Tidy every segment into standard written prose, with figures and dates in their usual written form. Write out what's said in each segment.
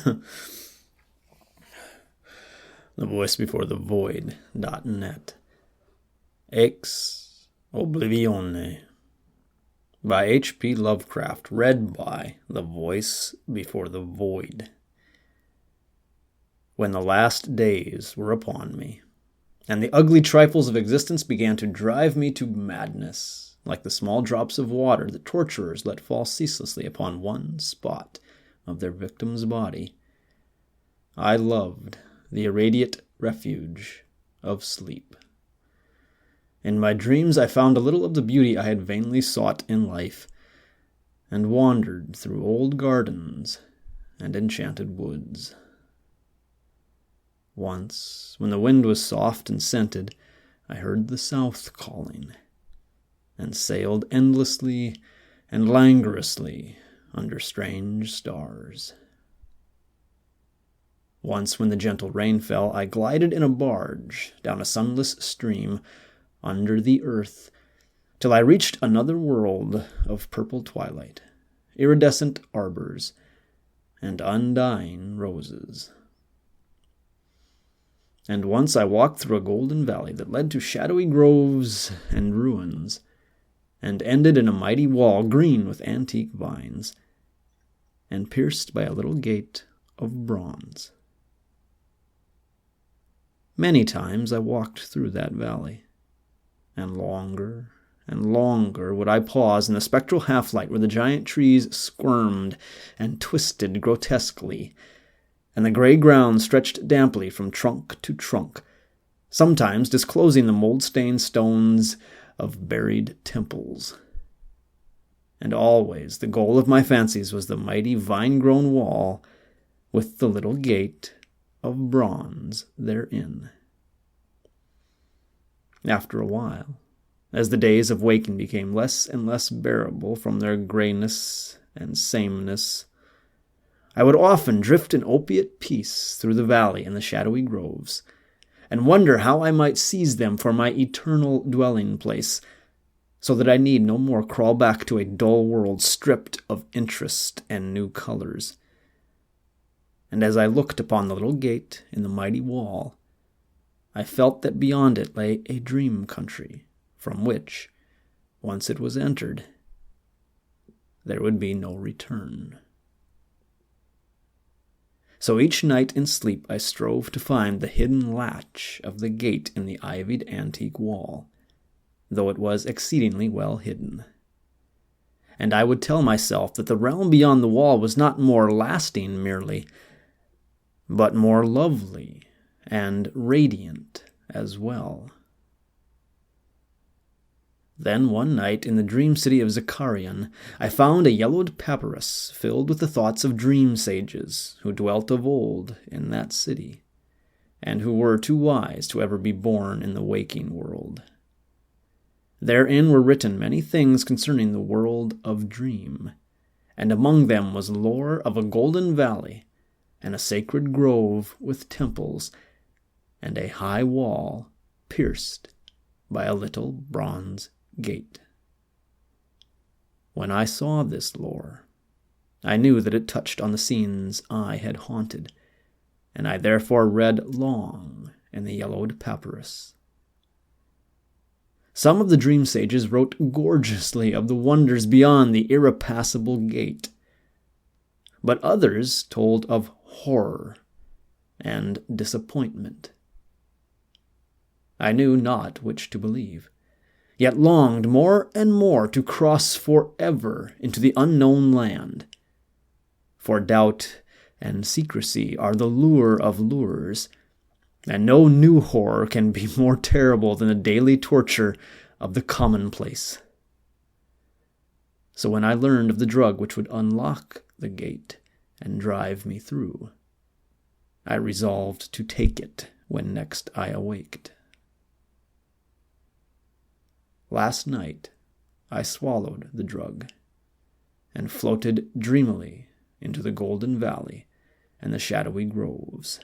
The Voice Before the Void.net. Ex Oblivione by H.P. Lovecraft, read by The Voice Before the Void. When the last days were upon me, and the ugly trifles of existence began to drive me to madness, like the small drops of water that torturers let fall ceaselessly upon one spot of their victim's body, I loved the irradiate refuge of sleep. In my dreams I found a little of the beauty I had vainly sought in life, and wandered through old gardens and enchanted woods. Once, when the wind was soft and scented, I heard the south calling, and sailed endlessly and languorously under strange stars. Once, when the gentle rain fell, I glided in a barge down a sunless stream under the earth, till I reached another world of purple twilight, iridescent arbors, and undying roses. And once I walked through a golden valley that led to shadowy groves and ruins, and ended in a mighty wall green with antique vines, and pierced by a little gate of bronze. Many times I walked through that valley, and longer would I pause in the spectral half-light where the giant trees squirmed and twisted grotesquely, and the gray ground stretched damply from trunk to trunk, sometimes disclosing the mold-stained stones of buried temples. And always the goal of my fancies was the mighty vine-grown wall with the little gate of bronze therein. After a while, as the days of waking became less and less bearable from their grayness and sameness, I would often drift in opiate peace through the valley and the shadowy groves, and wonder how I might seize them for my eternal dwelling place, so that I need no more crawl back to a dull world stripped of interest and new colors. And as I looked upon the little gate in the mighty wall, I felt that beyond it lay a dream country, from which, once it was entered, there would be no return. So each night in sleep I strove to find the hidden latch of the gate in the ivied antique wall, though it was exceedingly well hidden. And I would tell myself that the realm beyond the wall was not more lasting merely, but more lovely and radiant as well. Then one night in the dream city of Zakarian, I found a yellowed papyrus filled with the thoughts of dream sages who dwelt of old in that city, and who were too wise to ever be born in the waking world. Therein were written many things concerning the world of dream, and among them was lore of a golden valley, and a sacred grove with temples, and a high wall pierced by a little bronze gate. When I saw this lore, I knew that it touched on the scenes I had haunted, and I therefore read long in the yellowed papyrus. Some of the dream sages wrote gorgeously of the wonders beyond the irrepassable gate, but others told of horror and disappointment. I knew not which to believe, yet longed more and more to cross forever into the unknown land. For doubt and secrecy are the lure of lures, and no new horror can be more terrible than the daily torture of the commonplace. So when I learned of the drug which would unlock the gate and drive me through, I resolved to take it when next I awaked. Last night I swallowed the drug, and floated dreamily into the golden valley and the shadowy groves.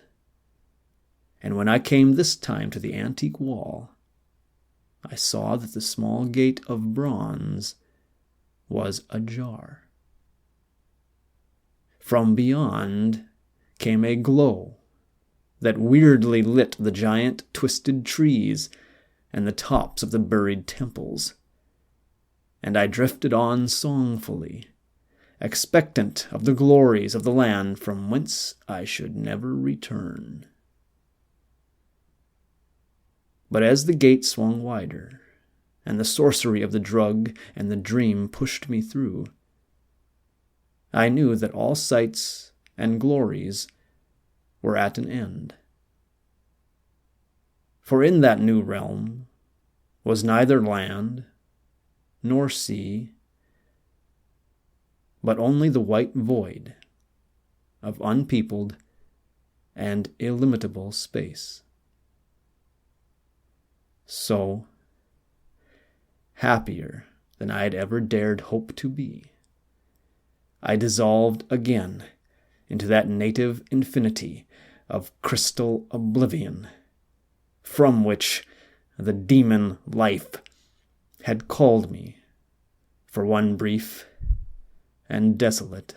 And when I came this time to the antique wall, I saw that the small gate of bronze was ajar. From beyond came a glow that weirdly lit the giant twisted trees and the tops of the buried temples, and I drifted on songfully, expectant of the glories of the land from whence I should never return. But as the gate swung wider, and the sorcery of the drug and the dream pushed me through, I knew that all sights and glories were at an end. For in that new realm was neither land nor sea, but only the white void of unpeopled and illimitable space. So, happier than I had ever dared hope to be, I dissolved again into that native infinity of crystal oblivion, from which the demon life had called me for one brief and desolate